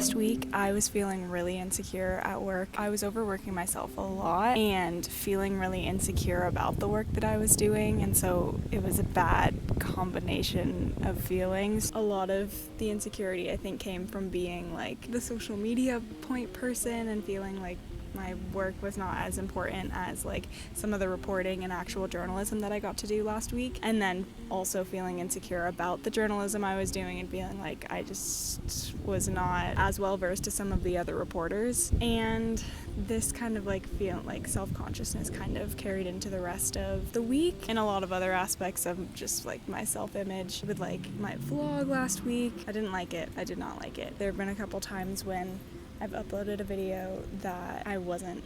Last week, I was feeling really insecure at work. I was overworking myself a lot and feeling really insecure about the work that I was doing, and so it was a bad combination of feelings. A lot of the insecurity, I think, came from being like the social media point person and feeling like my work was not as important as like some of the reporting and actual journalism that I got to do last week, and then also feeling insecure about the journalism I was doing and feeling like I just was not as well versed as some of the other reporters. And this kind of like feeling like self-consciousness kind of carried into the rest of the week and a lot of other aspects of just like my self-image. With like my vlog last week, I didn't like it. I did not like it. There have been a couple times when I've uploaded a video that I wasn't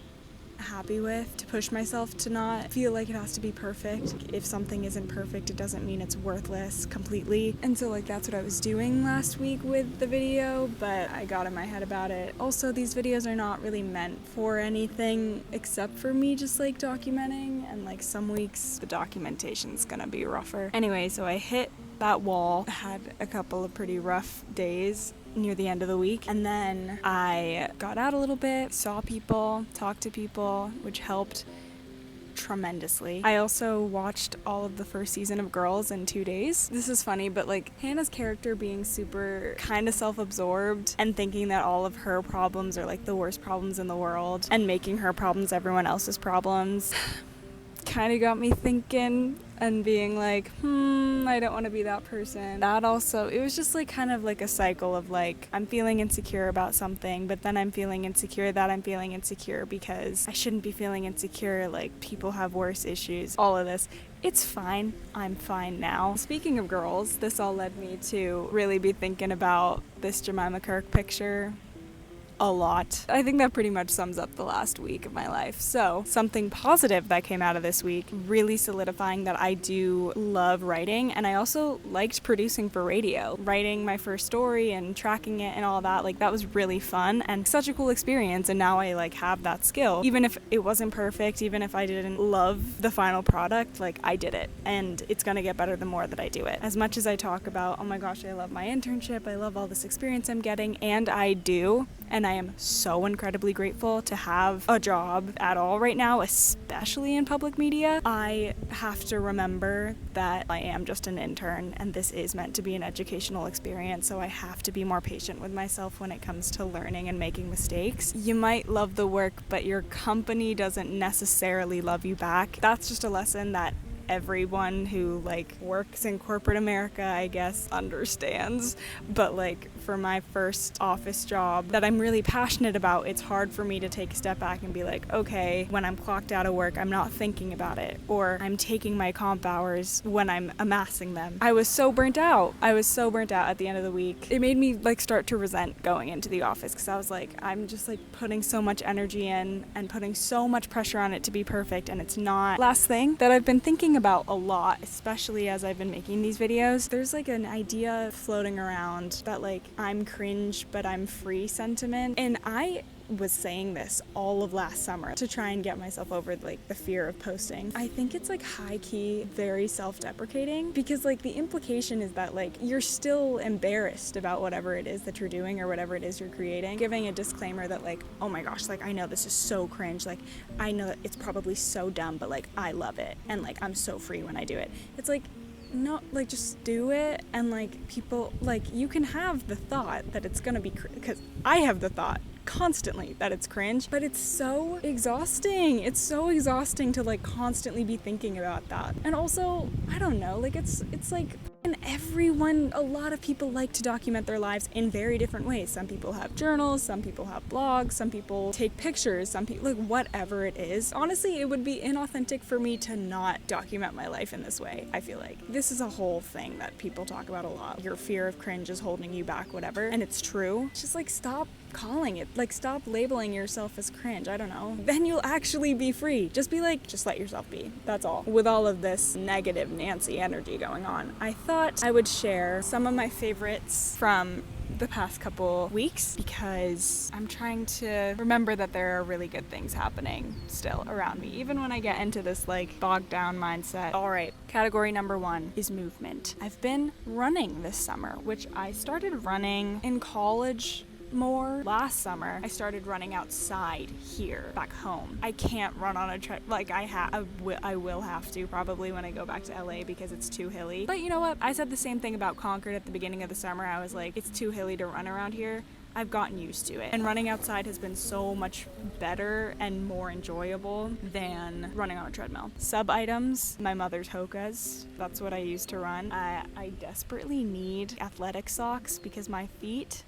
happy with, to push myself to not feel like it has to be perfect. If something isn't perfect, it doesn't mean it's worthless completely. And so like that's what I was doing last week with the video, but I got in my head about it. Also, these videos are not really meant for anything except for me just like documenting, and like some weeks the documentation's gonna be rougher. Anyway, so I hit that wall, had a couple of pretty rough days near the end of the week, and then I got out a little bit, saw people, talked to people, which helped tremendously. I also watched all of the first season of Girls in 2 days. This is funny, but like Hannah's character being super kind of self-absorbed and thinking that all of her problems are like the worst problems in the world and making her problems everyone else's problems kind of got me thinking and being like, I don't want to be that person. That also, it was just like kind of like a cycle of like, I'm feeling insecure about something, but then I'm feeling insecure that I'm feeling insecure because I shouldn't be feeling insecure, like people have worse issues, all of this. It's fine. I'm fine now. Speaking of girls, this all led me to really be thinking about this Jemima Kirk picture a lot. I think that pretty much sums up the last week of my life. So something positive that came out of this week, really solidifying that I do love writing, and I also liked producing for radio. Writing my first story and tracking it and all that, like that was really fun and such a cool experience, and now I like have that skill. Even if it wasn't perfect, even if I didn't love the final product, like I did it, and it's gonna get better the more that I do it. As much as I talk about, oh my gosh, I love my internship, I love all this experience I'm getting, and I do, and I am so incredibly grateful to have a job at all right now, especially in public media. I have to remember that I am just an intern and this is meant to be an educational experience, so I have to be more patient with myself when it comes to learning and making mistakes. You might love the work, but your company doesn't necessarily love you back. That's just a lesson that everyone who like works in corporate America, I guess, understands. But like for my first office job that I'm really passionate about, it's hard for me to take a step back and be like, okay, when I'm clocked out of work, I'm not thinking about it, or I'm taking my comp hours when I'm amassing them. I was so burnt out at the end of the week. It made me like start to resent going into the office, because I was like, I'm just like putting so much energy in and putting so much pressure on it to be perfect, and it's not. Last thing that I've been thinking about a lot, especially as I've been making these videos, there's like an idea floating around that like I'm cringe but I'm free sentiment, and I was saying this all of last summer to try and get myself over like the fear of posting. I think it's like high-key very self-deprecating, because like the implication is that like you're still embarrassed about whatever it is that you're doing or whatever it is you're creating, giving a disclaimer that like, oh my gosh, like I know this is so cringe, like I know that it's probably so dumb, but like I love it and like I'm so free when I do it. It's like, no, like just do it, and like people, like you can have the thought that it's gonna be because I have the thought constantly that it's cringe, but it's so exhausting. It's so exhausting to like constantly be thinking about that. And also, I don't know, like it's like, and everyone, a lot of people like to document their lives in very different ways. Some people have journals, some people have blogs, some people take pictures, some people, like whatever it is. Honestly, it would be inauthentic for me to not document my life in this way. I feel like this is a whole thing that people talk about a lot. Your fear of cringe is holding you back, whatever. And it's true. Just like stop calling it, like stop labeling yourself as cringe. I don't know. Then you'll actually be free. Just be like, just let yourself be. That's all. With all of this negative Nancy energy going on, I thought I would share some of my favorites from the past couple weeks, because I'm trying to remember that there are really good things happening still around me, even when I get into this like bogged down mindset. All right, category number 1 is movement. I've been running this summer, which I started running in college more. Last summer, I started running outside here, back home. I can't run on a like I will have to probably when I go back to LA because it's too hilly. But you know what? I said the same thing about Concord at the beginning of the summer. I was like, it's too hilly to run around here. I've gotten used to it. And running outside has been so much better and more enjoyable than running on a treadmill. Sub items, my mother's Hokas. That's what I use to run. I desperately need athletic socks because my feet,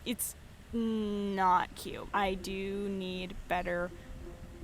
it's not cute. I do need better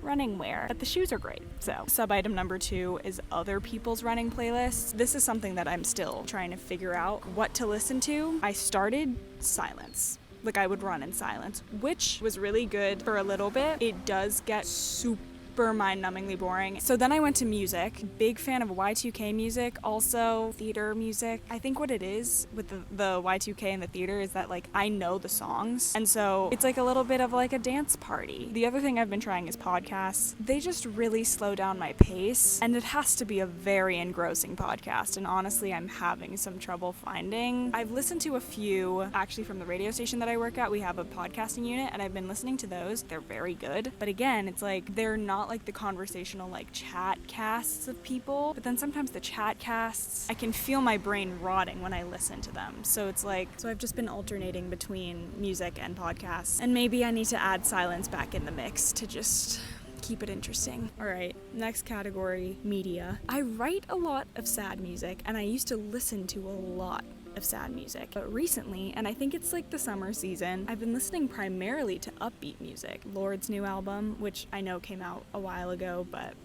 running wear, but the shoes are great. So sub item number 2 is other people's running playlists. This is something that I'm still trying to figure out what to listen to. I started silence. Like I would run in silence, which was really good for a little bit. It does get super mind-numbingly boring. So then I went to music. Big fan of Y2K music, also theater music. I think what it is with the Y2K and the theater is that like I know the songs, and so it's like a little bit of like a dance party. The other thing I've been trying is podcasts. They just really slow down my pace, and it has to be a very engrossing podcast, and honestly I'm having some trouble finding. I've listened to a few actually from the radio station that I work at. We have a podcasting unit and I've been listening to those. They're very good, but again, it's like they're not like the conversational like chat casts of people, but then sometimes the chat casts, I can feel my brain rotting when I listen to them. So it's like, so I've just been alternating between music and podcasts, and maybe I need to add silence back in the mix to just keep it interesting. All right, next category, media. I write a lot of sad music, and I used to listen to a lot of sad music. But recently, and I think it's like the summer season, I've been listening primarily to upbeat music. Lord's new album, which I know came out a while ago, but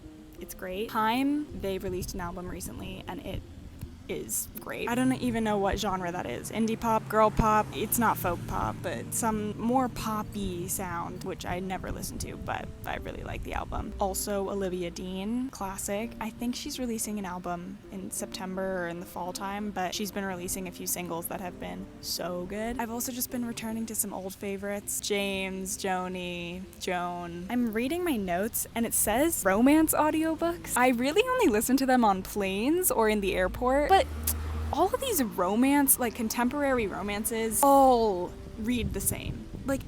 it's great. Time, they released an album recently, and it is great. I don't even know what genre that is. Indie pop, girl pop, it's not folk pop, but some more poppy sound, which I never listened to, but I really like the album. Also, Olivia Dean, classic. I think she's releasing an album in September or in the fall time, but she's been releasing a few singles that have been so good. I've also just been returning to some old favorites. James, Joni, Joan. I'm reading my notes and it says romance audiobooks. I really only listen to them on planes or in the airport, but all of these romance, like contemporary romances, all read the same. Like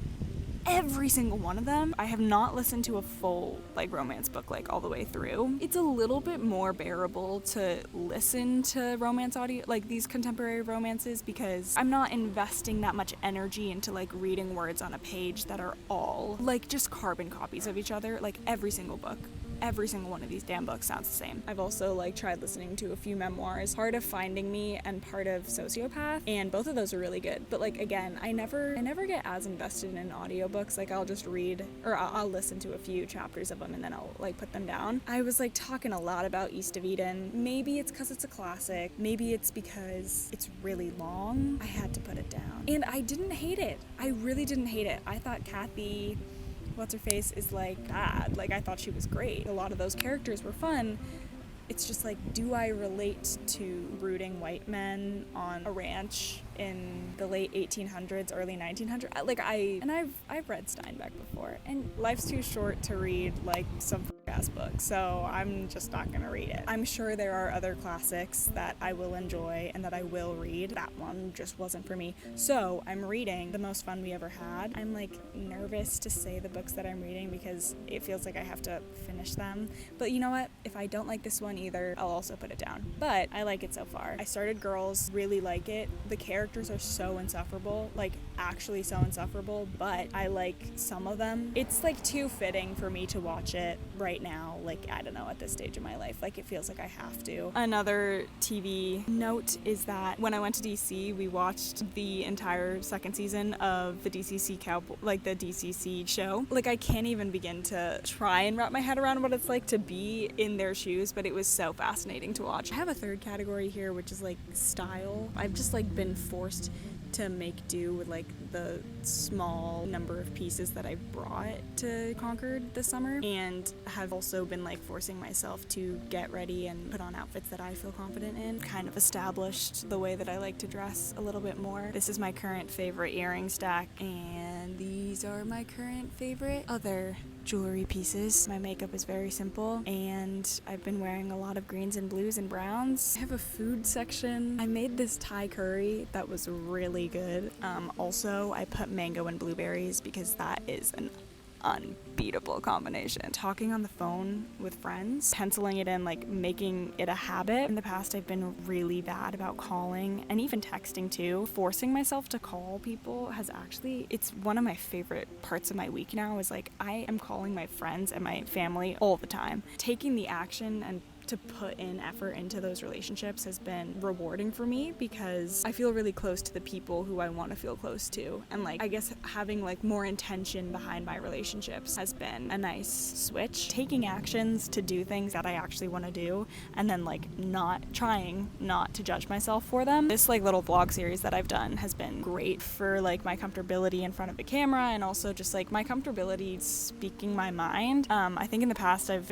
every single one of them. I have not listened to a full like romance book like all the way through. It's a little bit more bearable to listen to romance audio, like these contemporary romances, because I'm not investing that much energy into like reading words on a page that are all like just carbon copies of each other. Like every single book, every single one of these damn books sounds the same. I've also like tried listening to a few memoirs, Part of Finding Me and Part of Sociopath, and both of those are really good. But like again, I never get as invested in audiobooks. Like I'll just read, or I'll listen to a few chapters of them and then I'll like put them down. I was like talking a lot about East of Eden. Maybe it's because it's a classic. Maybe it's because it's really long. I had to put it down. And I didn't hate it. I really didn't hate it. I thought Kathy, what's her face, is like God. Like I thought she was great. A lot of those characters were fun. It's just like, do I relate to brooding white men on a ranch in the late 1800s, early 1900s? Like I've read Steinbeck before, and life's too short to read like some ass book, so I'm just not gonna read it. I'm sure there are other classics that I will enjoy and that I will read. That one just wasn't for me. So I'm reading The Most Fun We Ever Had. I'm like nervous to say the books that I'm reading because it feels like I have to finish them. But you know what? If I don't like this one either, I'll also put it down. But I like it so far. I started Girls, really like it. The characters are so insufferable, like actually so insufferable, but I like some of them. It's like too fitting for me to watch it right now, like I don't know, at this stage of my life, like it feels like I have to. Another TV note is that when I went to DC, we watched the entire second season of the DCC the DCC show. Like I can't even begin to try and wrap my head around what it's like to be in their shoes, but it was so fascinating to watch. I have a third category here, which is like style. I've just like been forced to make do with like the small number of pieces that I brought to Concord this summer, and have also been like forcing myself to get ready and put on outfits that I feel confident in. Kind of established the way that I like to dress a little bit more. This is my current favorite earring stack, and these are my current favorite other jewelry pieces. My makeup is very simple, and I've been wearing a lot of greens and blues and browns. I have a food section. I made this Thai curry that was really good. Also, I put mango and blueberries because that is an unbeatable combination. Talking on the phone with friends, penciling it in, like making it a habit. In the past, I've been really bad about calling and even texting too. Forcing myself to call people it's one of my favorite parts of my week now is like I am calling my friends and my family all the time. Taking the action and to put in effort into those relationships has been rewarding for me because I feel really close to the people who I want to feel close to, and like I guess having like more intention behind my relationships has been a nice switch. Taking actions to do things that I actually want to do, and then like trying not to judge myself for them. This like little vlog series that I've done has been great for like my comfortability in front of a camera, and also just like my comfortability speaking my mind. I think in the past I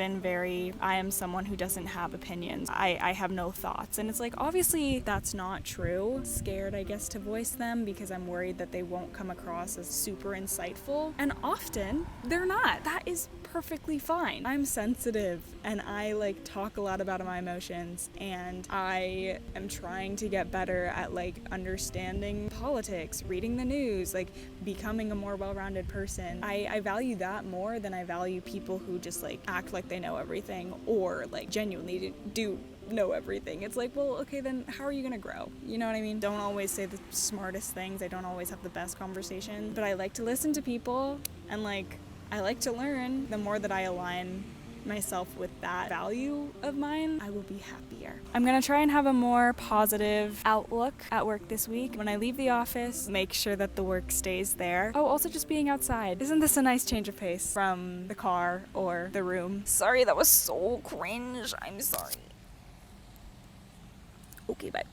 am someone who doesn't have opinions. I have no thoughts, and it's like obviously that's not true. Scared, I guess, to voice them because I'm worried that they won't come across as super insightful, and often they're not. That is perfectly fine. I'm sensitive and I like talk a lot about my emotions, and I am trying to get better at like understanding politics, reading the news, like becoming a more well-rounded person. I value that more than I value people who just like act like they know everything or like genuinely do know everything. It's like, well, okay, then how are you gonna grow? You know what I mean? Don't always say the smartest things. I don't always have the best conversation, but I like to listen to people, and like I like to learn. The more that I align myself with that value of mine, I will be happier. I'm gonna try and have a more positive outlook at work this week. When I leave the office, make sure that the work stays there. Oh, also just being outside. Isn't this a nice change of pace from the car or the room? Sorry, that was so cringe. I'm sorry. Okay, bye.